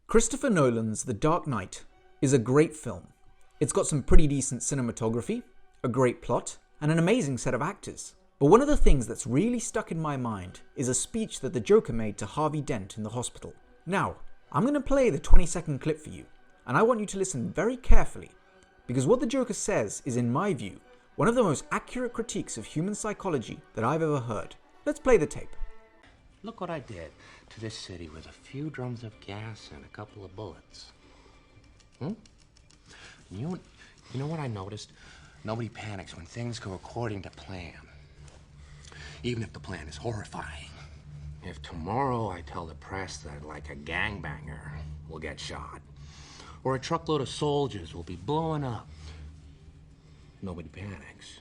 Christopher Nolan's The Dark Knight is a great film. It's got some pretty decent cinematography, a great plot, and an amazing set of actors. But one of the things that's really stuck in my mind is a speech that the Joker made to Harvey Dent in the hospital. Now, I'm going to play the 20-second clip for you, and I want you to listen very carefully, because what the Joker says is, in my view, one of the most accurate critiques of human psychology that I've ever heard. Let's play the tape. Look what I did to this city with a few drums of gas and a couple of bullets. You know what I noticed? Nobody panics when things go according to plan. Even if the plan is horrifying. If tomorrow I tell the press that, like, a gangbanger will get shot, or a truckload of soldiers will be blowing up, nobody panics.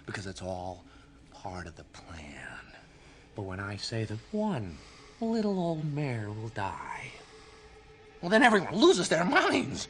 Because it's all part of the plan. But when I say that one little old mare will die, well, then everyone loses their minds.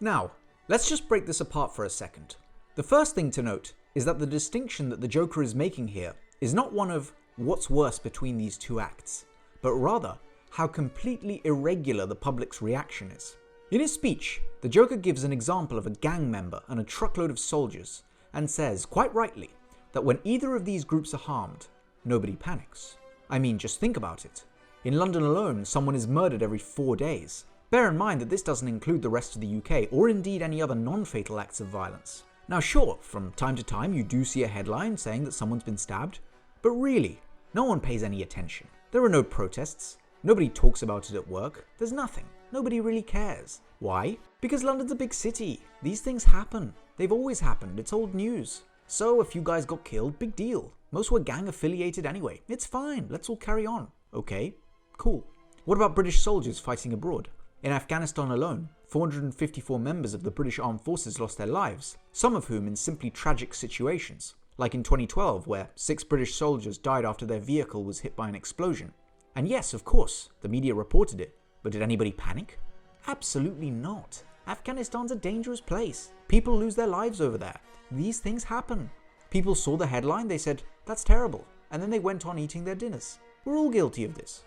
Now, let's just break this apart for a second. The first thing to note is that the distinction that the Joker is making here is not one of what's worse between these two acts, but rather how completely irregular the public's reaction is. In his speech, the Joker gives an example of a gang member and a truckload of soldiers, and says, quite rightly, that when either of these groups are harmed, nobody panics. I mean, just think about it. In London alone, someone is murdered every 4 days. Bear in mind that this doesn't include the rest of the UK, or indeed any other non-fatal acts of violence. Now sure, from time to time you do see a headline saying that someone's been stabbed, but really, no one pays any attention. There are no protests, nobody talks about it at work, there's nothing. Nobody really cares. Why? Because London's a big city. These things happen. They've always happened, it's old news. So a few guys got killed, big deal. Most were gang affiliated anyway. It's fine, let's all carry on. Okay, cool. What about British soldiers fighting abroad? In Afghanistan alone, 454 members of the British Armed Forces lost their lives, some of whom in simply tragic situations, like in 2012 where 6 British soldiers died after their vehicle was hit by an explosion. And yes, of course, the media reported it, but did anybody panic? Absolutely not. Afghanistan's a dangerous place. People lose their lives over there. These things happen. People saw the headline, they said, that's terrible, and then they went on eating their dinners. We're all guilty of this.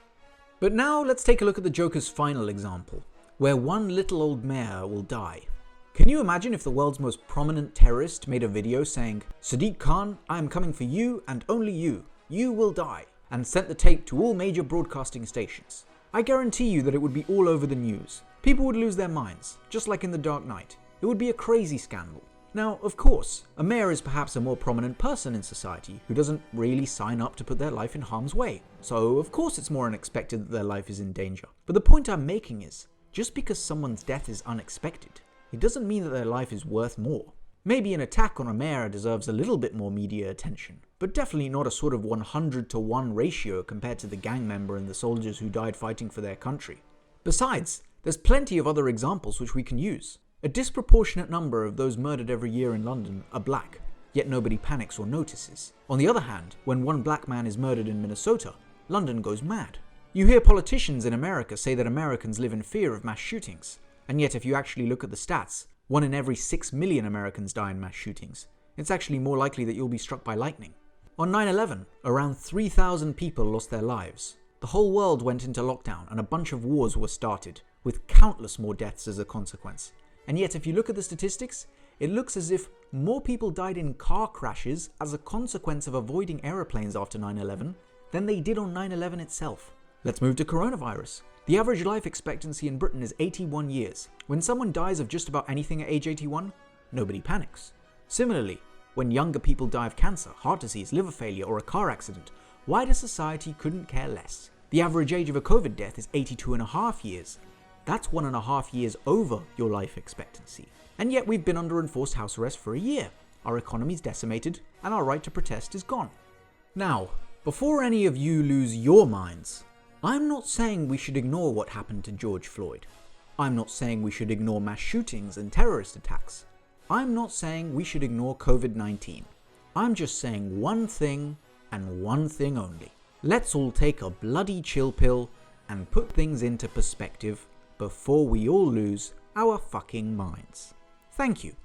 But now let's take a look at the Joker's final example, where one little old mare will die. Can you imagine if the world's most prominent terrorist made a video saying, Sadiq Khan, I am coming for you and only you. You will die, and sent the tape to all major broadcasting stations? I guarantee you that it would be all over the news. People would lose their minds, just like in The Dark Knight. It would be a crazy scandal. Now, of course, a mayor is perhaps a more prominent person in society who doesn't really sign up to put their life in harm's way. So, of course it's more unexpected that their life is in danger. But the point I'm making is, just because someone's death is unexpected, it doesn't mean that their life is worth more. Maybe an attack on a mayor deserves a little bit more media attention, but definitely not a sort of 100-to-1 ratio compared to the gang member and the soldiers who died fighting for their country. Besides, there's plenty of other examples which we can use. A disproportionate number of those murdered every year in London are black, yet nobody panics or notices. On the other hand, when one black man is murdered in Minnesota, London goes mad. You hear politicians in America say that Americans live in fear of mass shootings, and yet if you actually look at the stats, 1 in every 6 million Americans die in mass shootings. It's actually more likely that you'll be struck by lightning. On 9/11, around 3,000 people lost their lives. The whole world went into lockdown and a bunch of wars were started, with countless more deaths as a consequence. And yet if you look at the statistics, it looks as if more people died in car crashes as a consequence of avoiding aeroplanes after 9/11 than they did on 9/11 itself. Let's move to coronavirus. The average life expectancy in Britain is 81 years. When someone dies of just about anything at age 81, nobody panics. Similarly, when younger people die of cancer, heart disease, liver failure, or a car accident, wider society couldn't care less. The average age of a COVID death is 82.5 years. That's 1.5 years over your life expectancy. And yet we've been under enforced house arrest for a year. Our economy's decimated, and our right to protest is gone. Now, before any of you lose your minds, I'm not saying we should ignore what happened to George Floyd. I'm not saying we should ignore mass shootings and terrorist attacks. I'm not saying we should ignore COVID-19. I'm just saying one thing and one thing only. Let's all take a bloody chill pill and put things into perspective before we all lose our fucking minds. Thank you.